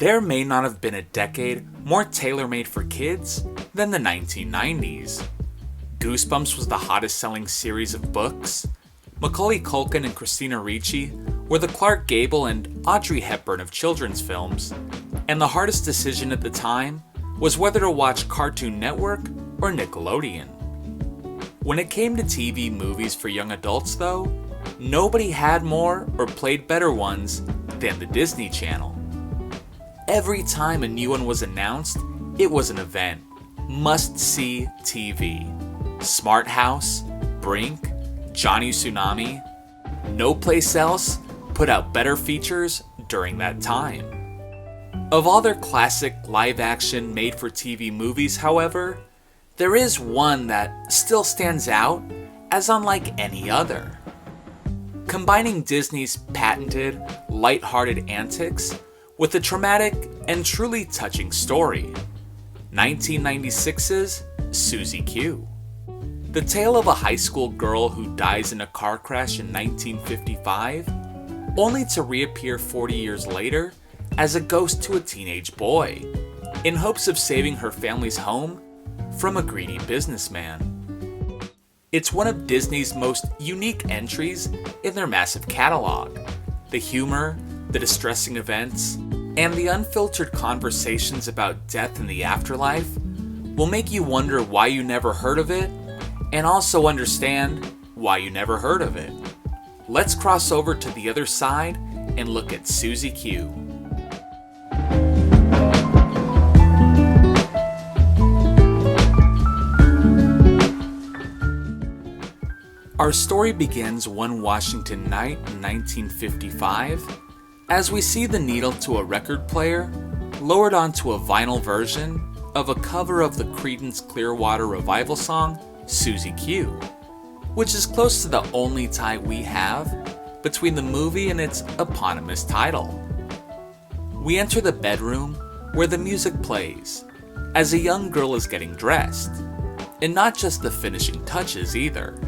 There may not have been a decade more tailor-made for kids than the 1990s. Goosebumps was the hottest-selling series of books. Macaulay Culkin and Christina Ricci were the Clark Gable and Audrey Hepburn of children's films, and the hardest decision at the time was whether to watch Cartoon Network or Nickelodeon. When it came to TV movies for young adults, though, nobody had more or played better ones than the Disney Channel. Every time a new one was announced, it was an event. Must-see TV. Smart House, Brink, Johnny Tsunami. No place else put out better features during that time. Of all their classic live-action made-for-TV movies, however, there is one that still stands out as unlike any other. Combining Disney's patented, light-hearted antics with a traumatic and truly touching story, 1996's Susie Q. The tale of a high school girl who dies in a car crash in 1955, only to reappear 40 years later as a ghost to a teenage boy, in hopes of saving her family's home from a greedy businessman. It's one of Disney's most unique entries in their massive catalog. The humor, the distressing events, and the unfiltered conversations about death and the afterlife will make you wonder why you never heard of it, and also understand why you never heard of it. Let's cross over to the other side and look at Susie Q. Our story begins one Washington night in 1955 as we see the needle to a record player lowered onto a vinyl version of a cover of the Creedence Clearwater Revival song Susie Q, which is close to the only tie we have between the movie and its eponymous title. We enter the bedroom where the music plays as a young girl is getting dressed, and not just the finishing touches either.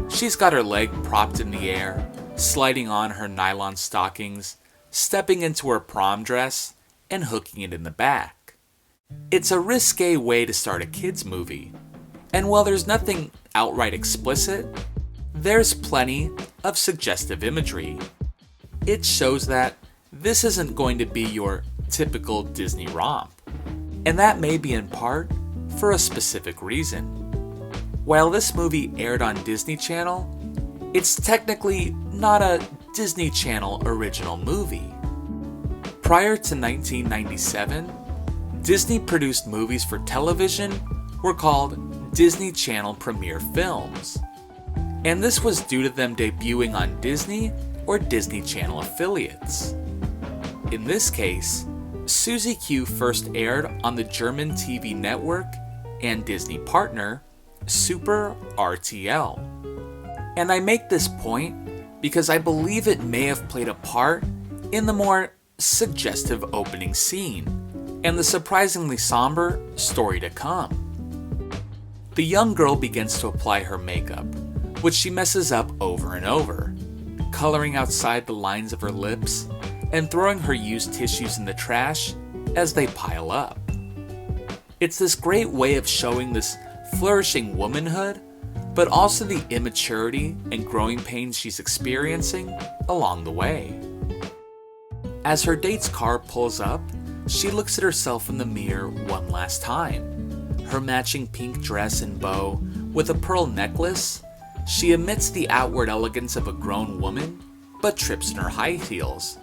She's got her leg propped in the air, sliding on her nylon stockings, stepping into her prom dress, and hooking it in the back. It's a risque way to start a kids' movie, and while there's nothing outright explicit, there's plenty of suggestive imagery. It shows that this isn't going to be your typical Disney romp, and that may be in part for a specific reason. While this movie aired on Disney Channel, it's technically not a Disney Channel original movie. Prior to 1997, Disney-produced movies for television were called Disney Channel Premiere Films, and this was due to them debuting on Disney or Disney Channel affiliates. In this case, Susie Q first aired on the German TV network and Disney partner, Super RTL. And I make this point because I believe it may have played a part in the more suggestive opening scene and the surprisingly somber story to come. The young girl begins to apply her makeup, which she messes up over and over, coloring outside the lines of her lips and throwing her used tissues in the trash as they pile up. It's this great way of showing this flourishing womanhood, but also the immaturity and growing pains she's experiencing along the way. As her date's car pulls up, she looks at herself in the mirror one last time. Her matching pink dress and bow with a pearl necklace, she emits the outward elegance of a grown woman, but trips in her high heels,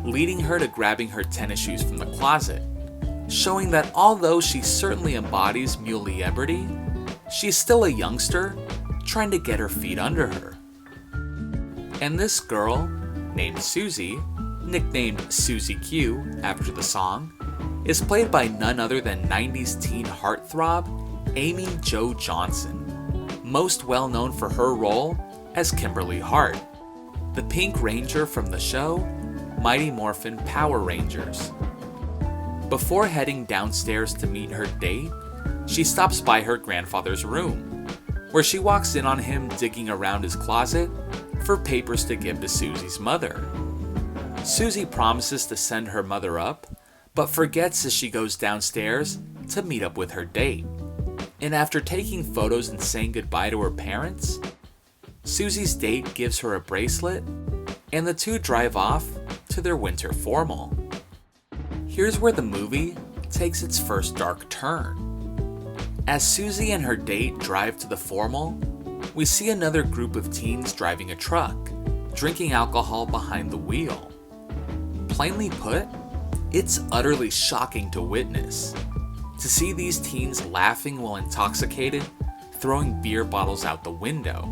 leading her to grabbing her tennis shoes from the closet, showing that although she certainly embodies muliebrity, she's still a youngster trying to get her feet under her. And this girl, named Susie, nicknamed Susie Q after the song, is played by none other than 90s teen heartthrob Amy Jo Johnson, most well known for her role as Kimberly Hart, the Pink Ranger from the show Mighty Morphin Power Rangers. Before heading downstairs to meet her date, she stops by her grandfather's room, where she walks in on him digging around his closet for papers to give to Susie's mother. Susie promises to send her mother up, but forgets as she goes downstairs to meet up with her date. And after taking photos and saying goodbye to her parents, Susie's date gives her a bracelet, and the two drive off to their winter formal. Here's where the movie takes its first dark turn. As Susie and her date drive to the formal, we see another group of teens driving a truck, drinking alcohol behind the wheel. Plainly put, it's utterly shocking to witness. To see these teens laughing while intoxicated, throwing beer bottles out the window.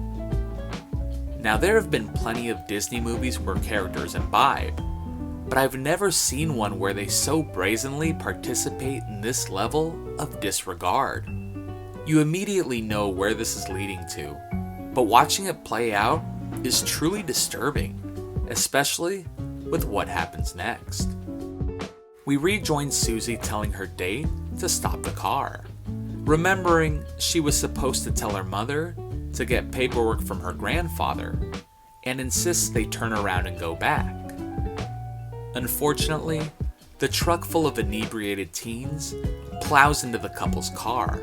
Now, there have been plenty of Disney movies where characters imbibe, but I've never seen one where they so brazenly participate in this level of disregard. You immediately know where this is leading to, but watching it play out is truly disturbing, especially with what happens next. We rejoin Susie telling her date to stop the car, remembering she was supposed to tell her mother to get paperwork from her grandfather, and insists they turn around and go back. Unfortunately, the truck full of inebriated teens plows into the couple's car,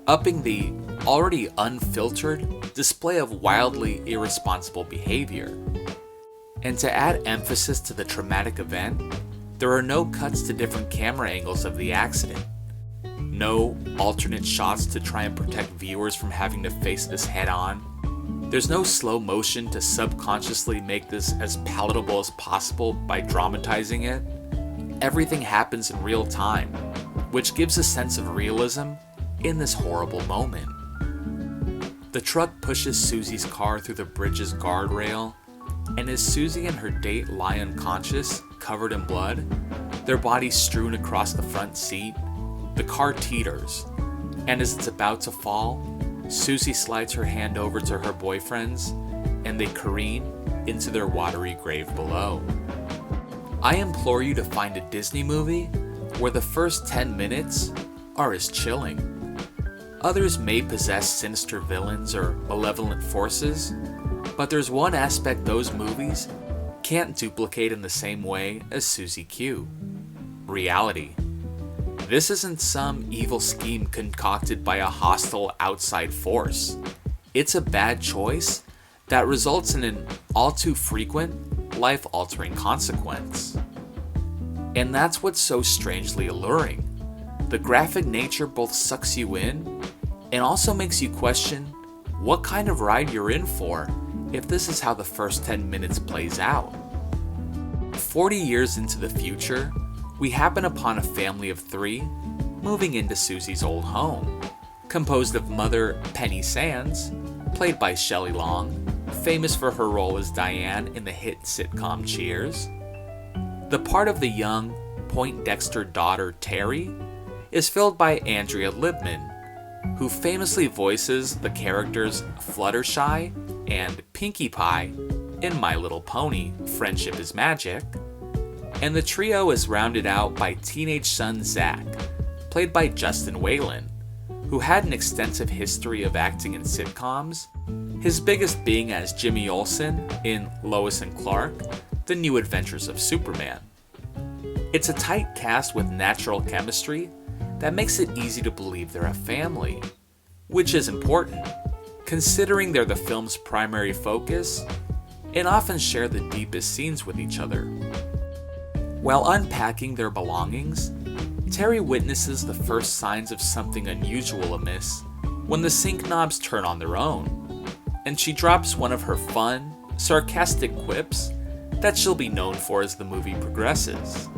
upping the already unfiltered display of wildly irresponsible behavior. And to add emphasis to the traumatic event, there are no cuts to different camera angles of the accident. No alternate shots to try and protect viewers from having to face this head on. There's no slow motion to subconsciously make this as palatable as possible by dramatizing it. Everything happens in real time, which gives a sense of realism in this horrible moment. The truck pushes Susie's car through the bridge's guardrail, and as Susie and her date lie unconscious, covered in blood, their bodies strewn across the front seat, the car teeters, and as it's about to fall, Susie slides her hand over to her boyfriend's, and they careen into their watery grave below. I implore you to find a Disney movie where the first 10 minutes are as chilling. Others may possess sinister villains or malevolent forces, but there's one aspect those movies can't duplicate in the same way as Susie Q: reality. This isn't some evil scheme concocted by a hostile outside force. It's a bad choice that results in an all too frequent, life-altering consequence. And that's what's so strangely alluring. The graphic nature both sucks you in and also makes you question what kind of ride you're in for if this is how the first 10 minutes plays out. 40 years into the future, we happen upon a family of 3 moving into Susie's old home, composed of Mother Penny Sands, played by Shelley Long, famous for her role as Diane in the hit sitcom Cheers. The part of the young Poindexter daughter Terry is filled by Andrea Libman, who famously voices the characters Fluttershy and Pinkie Pie in My Little Pony: Friendship is Magic. And the trio is rounded out by teenage son Zach, played by Justin Whalen, who had an extensive history of acting in sitcoms, his biggest being as Jimmy Olsen in Lois and Clark: The New Adventures of Superman. It's a tight cast with natural chemistry that makes it easy to believe they're a family, which is important, considering they're the film's primary focus and often share the deepest scenes with each other. While unpacking their belongings, Terry witnesses the first signs of something unusual amiss when the sink knobs turn on their own, and she drops one of her fun, sarcastic quips that she'll be known for as the movie progresses.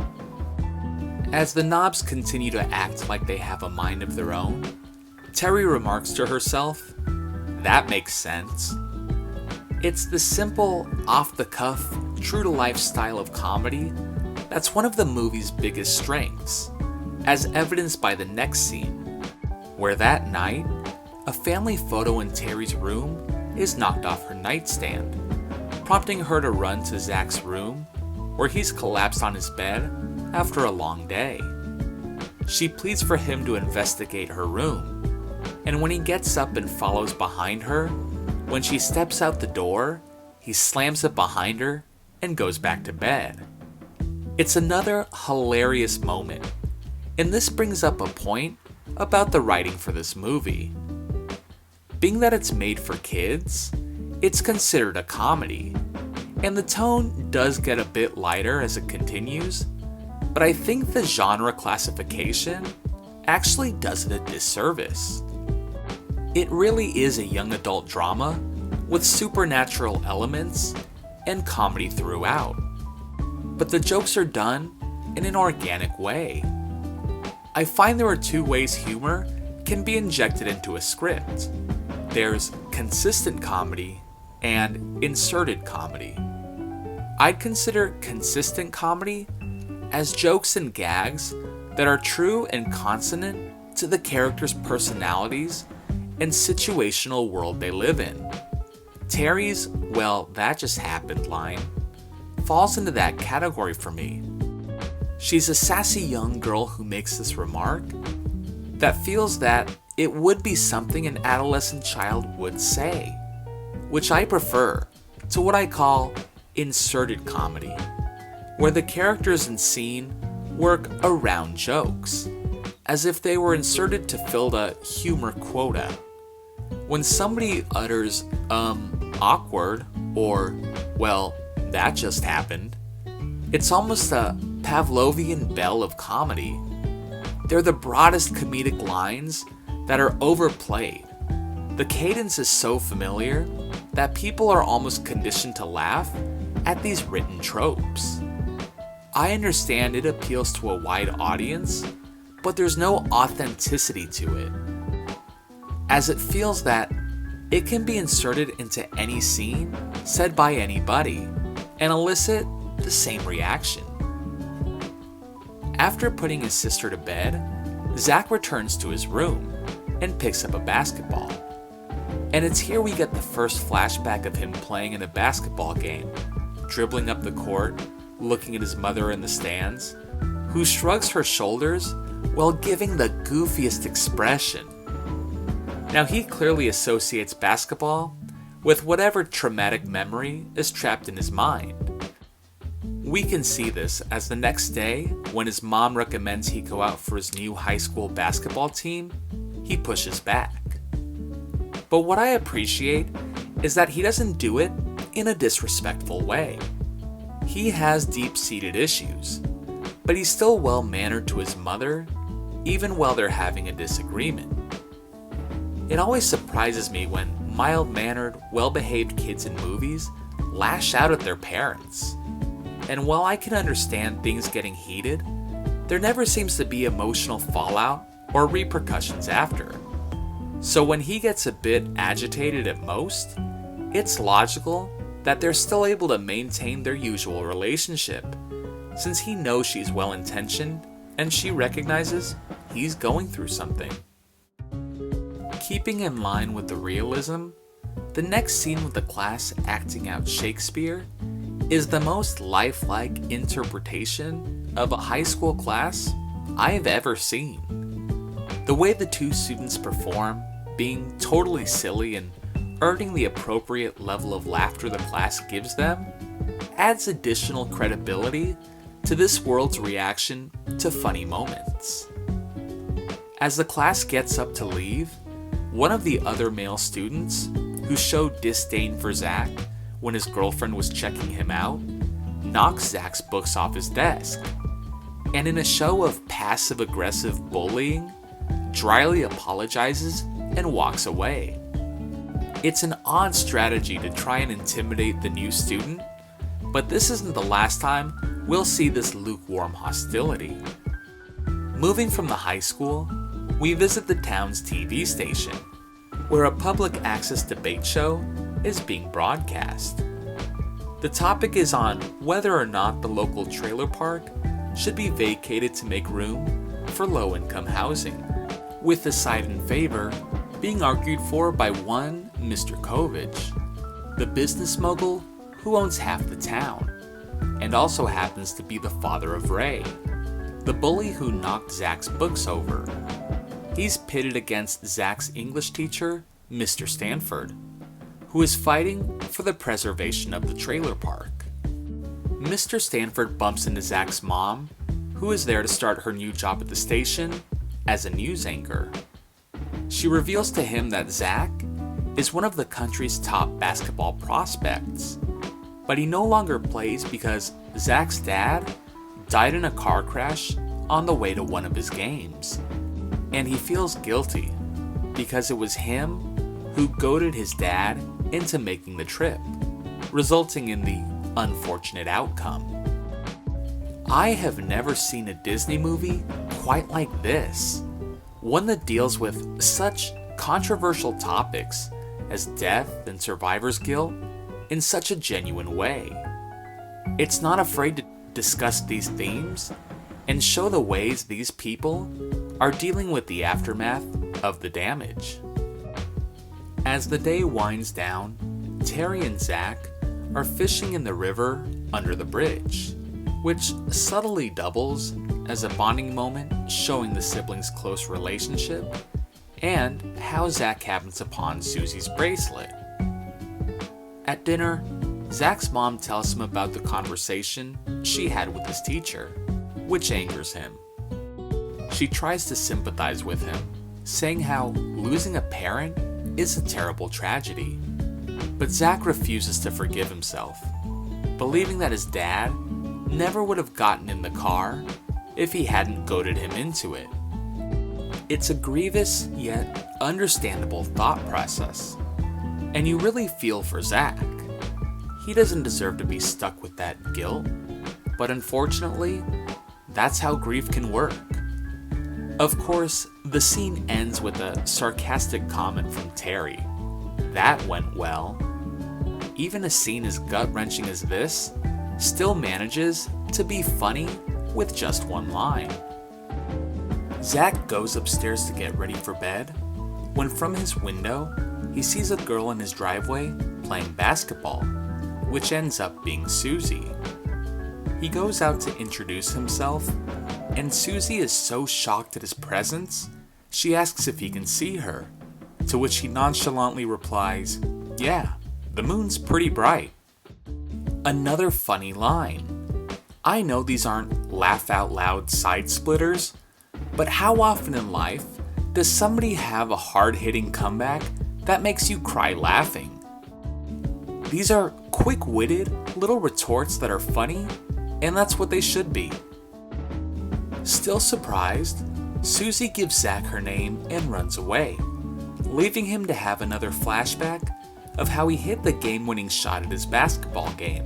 As the knobs continue to act like they have a mind of their own, Terry remarks to herself, "That makes sense." It's the simple, off-the-cuff, true-to-life style of comedy that's one of the movie's biggest strengths, as evidenced by the next scene, where that night, a family photo in Terry's room is knocked off her nightstand, prompting her to run to Zach's room, where he's collapsed on his bed after a long day. She pleads for him to investigate her room, and when he gets up and follows behind her, when she steps out the door, he slams it behind her and goes back to bed. It's another hilarious moment, and this brings up a point about the writing for this movie. Being that it's made for kids, it's considered a comedy, and the tone does get a bit lighter as it continues, but I think the genre classification actually does it a disservice. It really is a young adult drama with supernatural elements and comedy throughout, but the jokes are done in an organic way. I find there are two ways humor can be injected into a script. There's consistent comedy and inserted comedy. I'd consider consistent comedy as jokes and gags that are true and consonant to the characters' personalities and situational world they live in. Terry's "well, that just happened" line falls into that category for me. She's a sassy young girl who makes this remark that feels that it would be something an adolescent child would say, which I prefer to what I call inserted comedy, where the characters and scene work around jokes, as if they were inserted to fill the humor quota. When somebody utters, awkward, or, well, that just happened, it's almost a Pavlovian bell of comedy. They're the broadest comedic lines that are overplayed. The cadence is so familiar that people are almost conditioned to laugh at these written tropes. I understand it appeals to a wide audience, but there's no authenticity to it, as it feels that it can be inserted into any scene said by anybody and elicit the same reaction. After putting his sister to bed, Zach returns to his room and picks up a basketball. And it's here we get the first flashback of him playing in a basketball game, dribbling up the court, looking at his mother in the stands, who shrugs her shoulders while giving the goofiest expression. Now he clearly associates basketball with whatever traumatic memory is trapped in his mind. We can see this as the next day, when his mom recommends he go out for his new high school basketball team, he pushes back. But what I appreciate is that he doesn't do it in a disrespectful way. He has deep-seated issues, but he's still well-mannered to his mother, even while they're having a disagreement. It always surprises me when mild-mannered, well-behaved kids in movies lash out at their parents. And while I can understand things getting heated, there never seems to be emotional fallout or repercussions after. So when he gets a bit agitated at most, it's logical that they're still able to maintain their usual relationship, since he knows she's well-intentioned and she recognizes he's going through something. Keeping in line with the realism, the next scene with the class acting out Shakespeare is the most lifelike interpretation of a high school class I've ever seen. The way the two students perform, being totally silly and earning the appropriate level of laughter the class gives them, adds additional credibility to this world's reaction to funny moments. As the class gets up to leave, one of the other male students, who showed disdain for Zach when his girlfriend was checking him out, knocks Zach's books off his desk, and in a show of passive-aggressive bullying, dryly apologizes and walks away. It's an odd strategy to try and intimidate the new student, but this isn't the last time we'll see this lukewarm hostility. Moving from the high school, we visit the town's TV station, where a public access debate show is being broadcast. The topic is on whether or not the local trailer park should be vacated to make room for low-income housing, with the side in favor being argued for by one Mr. Kovich, the business mogul who owns half the town, and also happens to be the father of Ray, the bully who knocked Zach's books over. He's pitted against Zach's English teacher, Mr. Stanford, who is fighting for the preservation of the trailer park. Mr. Stanford bumps into Zach's mom, who is there to start her new job at the station as a news anchor. She reveals to him that Zach is one of the country's top basketball prospects, but he no longer plays because Zach's dad died in a car crash on the way to one of his games, and he feels guilty because it was him who goaded his dad into making the trip, resulting in the unfortunate outcome. I have never seen a Disney movie quite like this, one that deals with such controversial topics as death and survivor's guilt in such a genuine way. It's not afraid to discuss these themes and show the ways these people are dealing with the aftermath of the damage. As the day winds down, Terry and Zach are fishing in the river under the bridge, which subtly doubles as a bonding moment showing the siblings' close relationship and how Zach happens upon Susie's bracelet. At dinner, Zach's mom tells him about the conversation she had with his teacher, which angers him. She tries to sympathize with him, saying how losing a parent is a terrible tragedy. But Zach refuses to forgive himself, believing that his dad never would have gotten in the car if he hadn't goaded him into it. It's a grievous yet understandable thought process, and you really feel for Zach. He doesn't deserve to be stuck with that guilt, but unfortunately, that's how grief can work. Of course, the scene ends with a sarcastic comment from Terry. That went well. Even a scene as gut-wrenching as this still manages to be funny with just one line. Zach goes upstairs to get ready for bed, when from his window, he sees a girl in his driveway playing basketball, which ends up being Susie. He goes out to introduce himself, and Susie is so shocked at his presence, she asks if he can see her, to which he nonchalantly replies, "Yeah, the moon's pretty bright." Another funny line. I know these aren't laugh-out-loud side-splitters, but how often in life does somebody have a hard-hitting comeback that makes you cry laughing? These are quick-witted little retorts that are funny, and that's what they should be. Still surprised, Susie gives Zach her name and runs away, leaving him to have another flashback of how he hit the game-winning shot at his basketball game.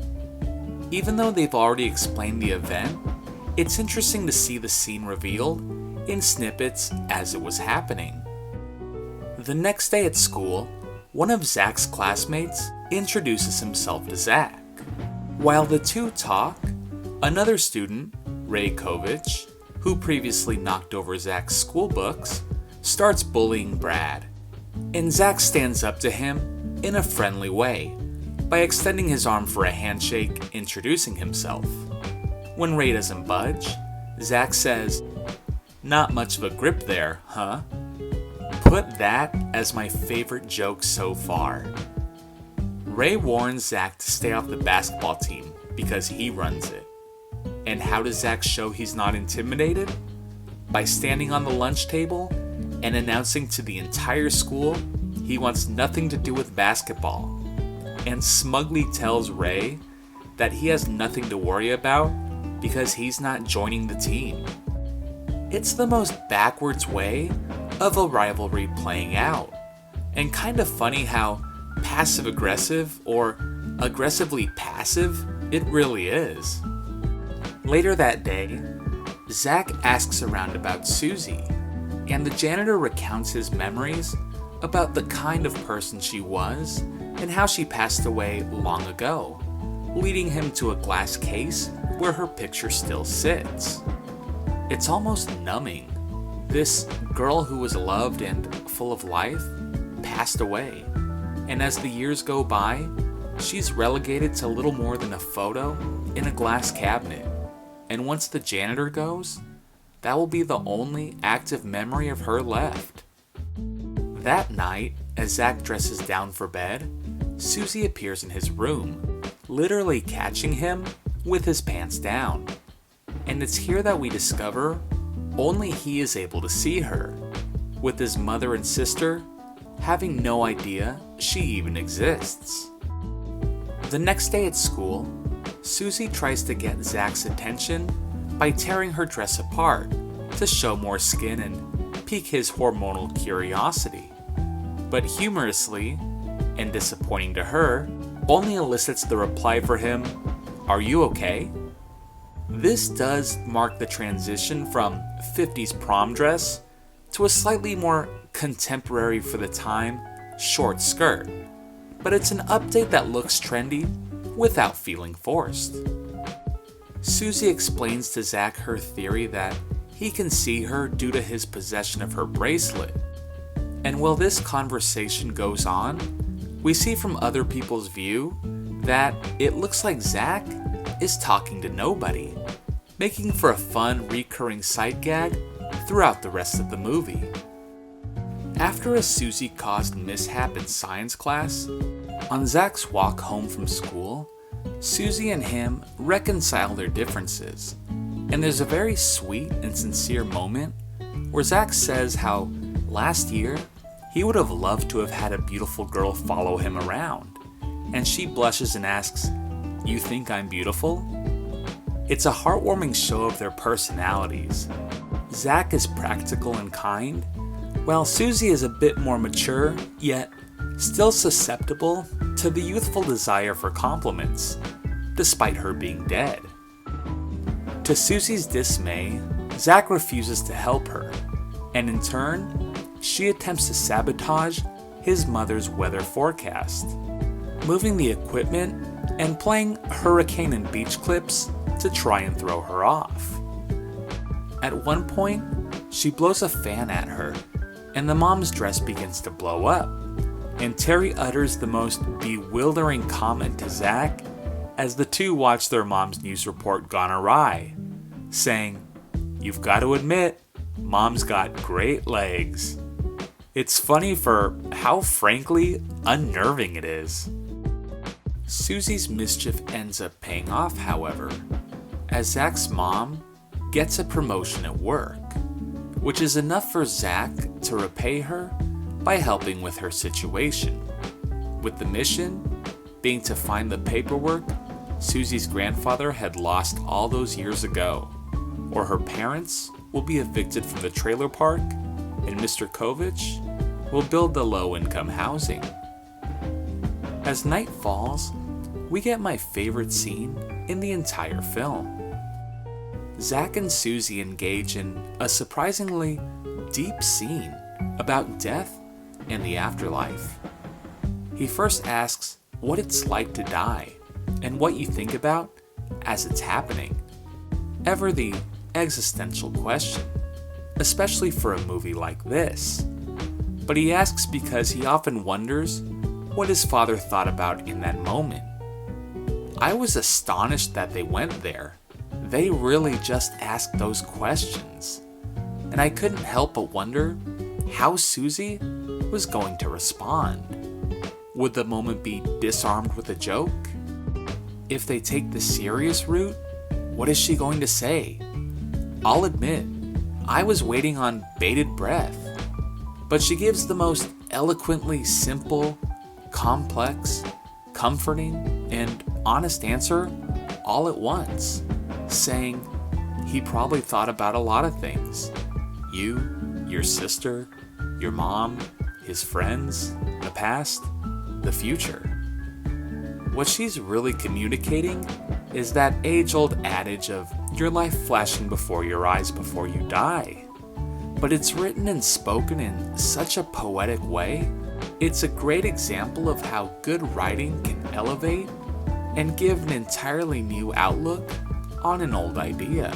Even though they've already explained the event, it's interesting to see the scene revealed in snippets as it was happening. The next day at school, one of Zach's classmates introduces himself to Zach. While the two talk, another student, Ray Kovich, who previously knocked over Zach's school books, starts bullying Brad, and Zach stands up to him in a friendly way by extending his arm for a handshake, introducing himself. When Ray doesn't budge, Zach says, "Not much of a grip there, huh?" Put that as my favorite joke so far. Ray warns Zach to stay off the basketball team because he runs it. And how does Zach show he's not intimidated? By standing on the lunch table and announcing to the entire school he wants nothing to do with basketball, and smugly tells Ray that he has nothing to worry about because he's not joining the team. It's the most backwards way of a rivalry playing out, and kind of funny how passive-aggressive or aggressively passive it really is. Later that day, Zach asks around about Susie, and the janitor recounts his memories about the kind of person she was and how she passed away long ago, leading him to a glass case where her picture still sits. It's almost numbing. This girl who was loved and full of life passed away, and as the years go by, she's relegated to little more than a photo in a glass cabinet. And once the janitor goes, that will be the only active memory of her left. That night, as Zach dresses down for bed, Susie appears in his room, literally catching him with his pants down. And it's here that we discover only he is able to see her, with his mother and sister having no idea she even exists. The next day at school, Susie tries to get Zach's attention by tearing her dress apart to show more skin and pique his hormonal curiosity. But humorously, and disappointing to her, only elicits the reply for him, "Are you okay?" This does mark the transition from 50s prom dress to a slightly more contemporary for the time short skirt, but it's an update that looks trendy without feeling forced. Susie explains to Zach her theory that he can see her due to his possession of her bracelet. And while this conversation goes on, we see from other people's view that it looks like Zach is talking to nobody, making for a fun recurring sight gag throughout the rest of the movie. After a Susie-caused mishap in science class, on Zach's walk home from school, Susie and him reconcile their differences, and there's a very sweet and sincere moment where Zach says how last year he would have loved to have had a beautiful girl follow him around, and she blushes and asks, "You think I'm beautiful?" It's a heartwarming show of their personalities. Zach is practical and kind, while Susie is a bit more mature, yet still susceptible to the youthful desire for compliments, despite her being dead. To Susie's dismay, Zach refuses to help her, and in turn, she attempts to sabotage his mother's weather forecast, moving the equipment and playing hurricane and beach clips to try and throw her off. At one point, she blows a fan at her, and the mom's dress begins to blow up, and Terry utters the most bewildering comment to Zach as the two watch their mom's news report gone awry, saying, "You've got to admit, Mom's got great legs." It's funny for how frankly unnerving it is. Susie's mischief ends up paying off, however, as Zach's mom gets a promotion at work, which is enough for Zach to repay her by helping with her situation, with the mission being to find the paperwork Susie's grandfather had lost all those years ago, or her parents will be evicted from the trailer park and Mr. Kovich will build the low-income housing. As night falls, we get my favorite scene in the entire film. Zach and Susie engage in a surprisingly deep scene about death and the afterlife. He first asks what it's like to die and what you think about as it's happening. Ever the existential question, especially for a movie like this. But he asks because he often wonders what his father thought about in that moment. I was astonished that they went there. They really just asked those questions. And I couldn't help but wonder how Susie was going to respond. Would the moment be disarmed with a joke? If they take the serious route, what is she going to say? I'll admit, I was waiting on bated breath. But she gives the most eloquently simple, complex, comforting, and honest answer all at once, saying he probably thought about a lot of things. You, your sister, your mom, his friends, the past, the future. What she's really communicating is that age-old adage of your life flashing before your eyes before you die. But it's written and spoken in such a poetic way. It's a great example of how good writing can elevate and give an entirely new outlook on an old idea.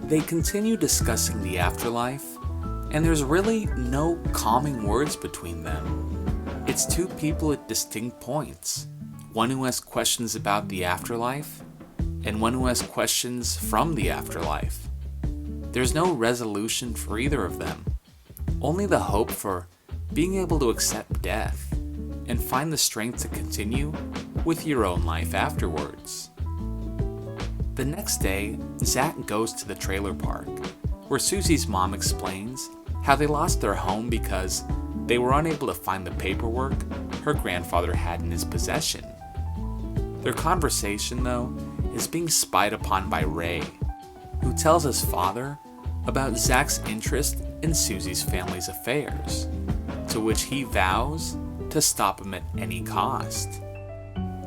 They continue discussing the afterlife, and there's really no calming words between them. It's two people at distinct points, one who has questions about the afterlife, and one who has questions from the afterlife. There's no resolution for either of them, only the hope for being able to accept death and find the strength to continue with your own life afterwards. The next day, Zach goes to the trailer park, where Susie's mom explains how they lost their home because they were unable to find the paperwork her grandfather had in his possession. Their conversation, though, is being spied upon by Ray, who tells his father about Zach's interest in Susie's family's affairs, to which he vows to stop him at any cost.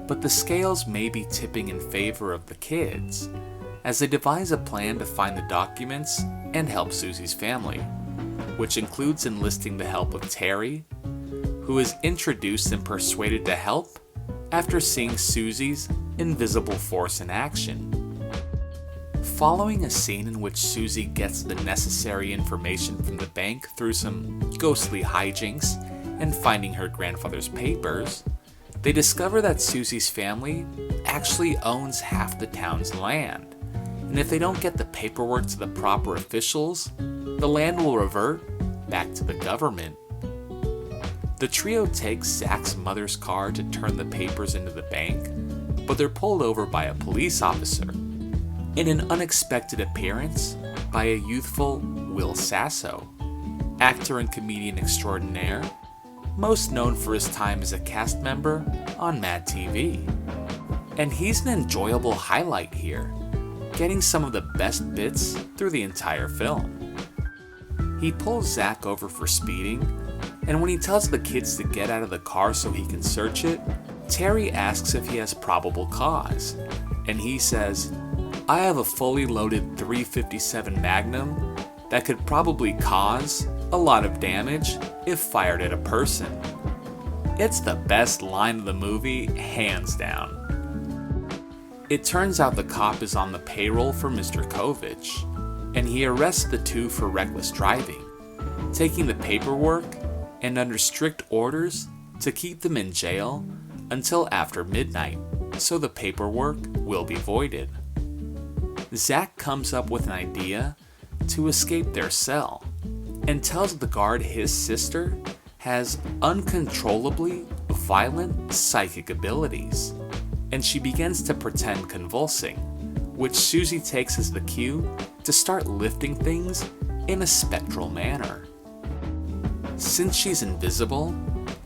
But the scales may be tipping in favor of the kids, as they devise a plan to find the documents and help Susie's family, which includes enlisting the help of Terry, who is introduced and persuaded to help after seeing Susie's invisible force in action. Following a scene in which Susie gets the necessary information from the bank through some ghostly hijinks and finding her grandfather's papers, they discover that Susie's family actually owns half the town's land, and if they don't get the paperwork to the proper officials, the land will revert back to the government. The trio takes Zach's mother's car to turn the papers into the bank, but they're pulled over by a police officer, in an unexpected appearance by a youthful Will Sasso, actor and comedian extraordinaire, most known for his time as a cast member on Mad TV. And he's an enjoyable highlight here, getting some of the best bits through the entire film. He pulls Zach over for speeding, and when he tells the kids to get out of the car so he can search it, Terry asks if he has probable cause, and he says, "I have a fully loaded .357 Magnum that could probably cause a lot of damage if fired at a person." It's the best line of the movie, hands down. It turns out the cop is on the payroll for Mr. Kovich, and he arrests the two for reckless driving, taking the paperwork and under strict orders to keep them in jail until after midnight, so the paperwork will be voided. Zach comes up with an idea to escape their cell and tells the guard his sister has uncontrollably violent psychic abilities, and she begins to pretend convulsing, which Susie takes as the cue to start lifting things in a spectral manner. Since she's invisible,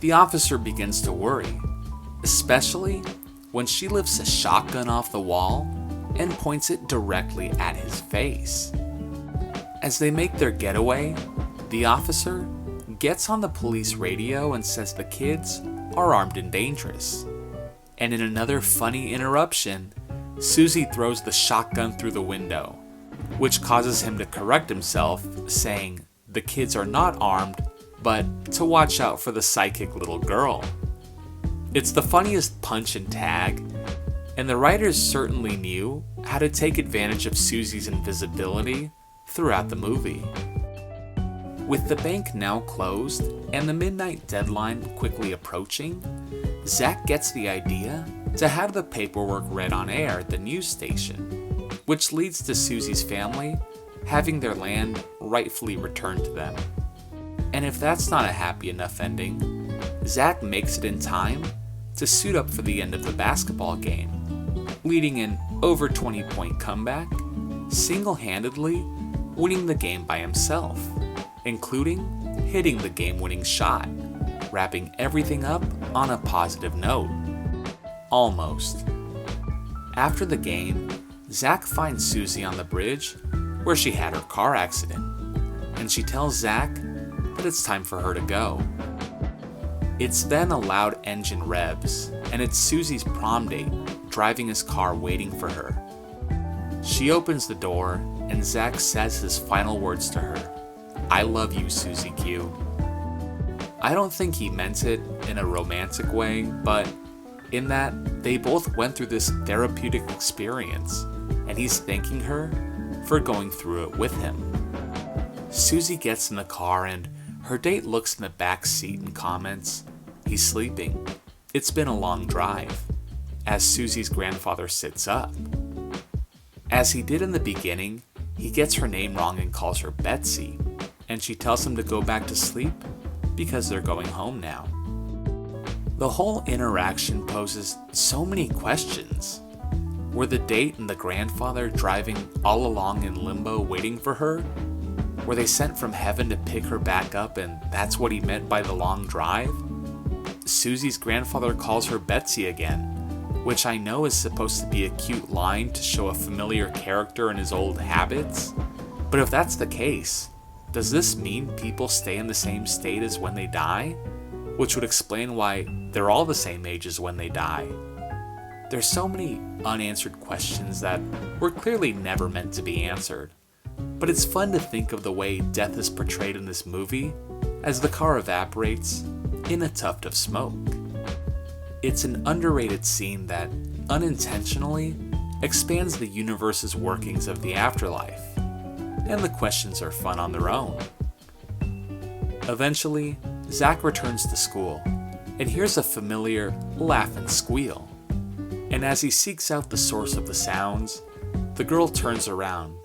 the officer begins to worry, especially when she lifts a shotgun off the wall and points it directly at his face. As they make their getaway, the officer gets on the police radio and says the kids are armed and dangerous. And in another funny interruption, Susie throws the shotgun through the window, which causes him to correct himself, saying the kids are not armed, but to watch out for the psychic little girl. It's the funniest punch and tag, and the writers certainly knew how to take advantage of Susie's invisibility throughout the movie. With the bank now closed and the midnight deadline quickly approaching, Zach gets the idea to have the paperwork read on air at the news station, which leads to Susie's family having their land rightfully returned to them. And if that's not a happy enough ending, Zach makes it in time to suit up for the end of the basketball game, leading an over 20-point comeback, single-handedly winning the game by himself, including hitting the game-winning shot, wrapping everything up on a positive note. Almost. After the game, Zach finds Susie on the bridge where she had her car accident, and she tells Zach that it's time for her to go. It's then a loud engine revs, and it's Susie's prom date driving his car waiting for her. She opens the door, and Zach says his final words to her, "I love you, Susie Q." I don't think he meant it in a romantic way, but in that they both went through this therapeutic experience, and he's thanking her for going through it with him. Susie gets in the car, and her date looks in the back seat and comments, "He's sleeping. It's been a long drive," as Susie's grandfather sits up. As he did in the beginning, he gets her name wrong and calls her Betsy, and she tells him to go back to sleep because they're going home now. The whole interaction poses so many questions. Were the date and the grandfather driving all along in limbo waiting for her? Were they sent from heaven to pick her back up and that's what he meant by the long drive? Susie's grandfather calls her Betsy again, which I know is supposed to be a cute line to show a familiar character and his old habits. But if that's the case, does this mean people stay in the same state as when they die? Which would explain why they're all the same age as when they die. There's so many unanswered questions that were clearly never meant to be answered. But it's fun to think of the way death is portrayed in this movie as the car evaporates in a tuft of smoke. It's an underrated scene that unintentionally expands the universe's workings of the afterlife, and the questions are fun on their own. Eventually, Zach returns to school and hears a familiar laugh and squeal. And as he seeks out the source of the sounds, the girl turns around,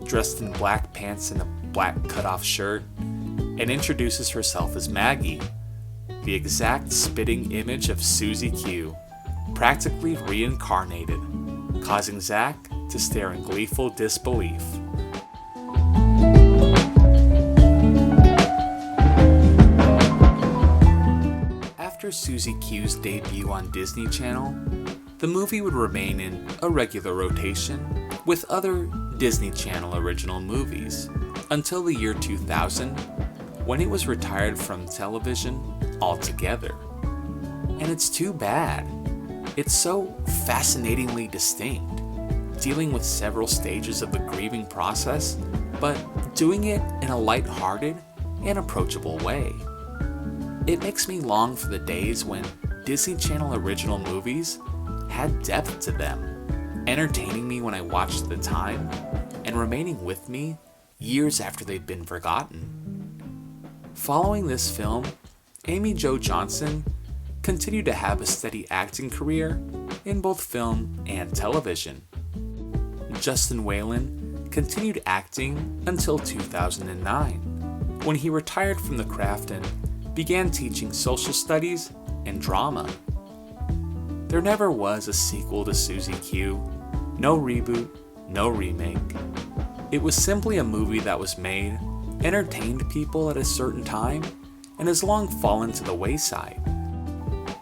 dressed in black pants and a black cutoff shirt, and introduces herself as Maggie, the exact spitting image of Susie Q, practically reincarnated, causing Zach to stare in gleeful disbelief. After Susie Q's debut on Disney Channel, the movie would remain in a regular rotation with other Disney Channel original movies until the year 2000, when it was retired from television altogether. And it's too bad. It's so fascinatingly distinct, dealing with several stages of the grieving process, but doing it in a lighthearted and approachable way. It makes me long for the days when Disney Channel original movies had depth to them, entertaining me when I watched at the time, and remaining with me years after they'd been forgotten. Following this film, Amy Jo Johnson continued to have a steady acting career in both film and television. Justin Whalen continued acting until 2009, when he retired from the craft and began teaching social studies and drama. There never was a sequel to Susie Q, no reboot, no remake. It was simply a movie that was made, entertained people at a certain time, and has long fallen to the wayside.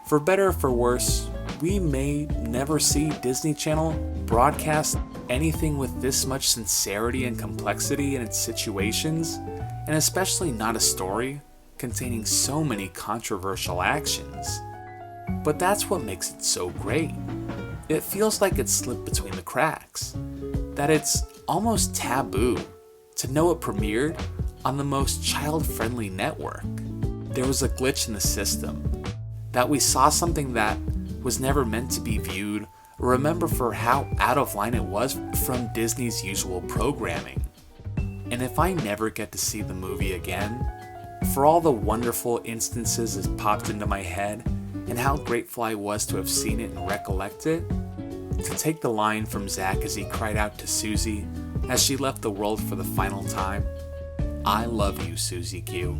For better or for worse, we may never see Disney Channel broadcast anything with this much sincerity and complexity in its situations, and especially not a story containing so many controversial actions. But that's what makes it so great. It feels like it slipped between the cracks, that it's almost taboo to know it premiered on the most child-friendly network. There was a glitch in the system, that we saw something that was never meant to be viewed or remembered for how out of line it was from Disney's usual programming. And if I never get to see the movie again, for all the wonderful instances it popped into my head and how grateful I was to have seen it and recollect it, to take the line from Zach as he cried out to Susie as she left the world for the final time, "I love you, Susie Q."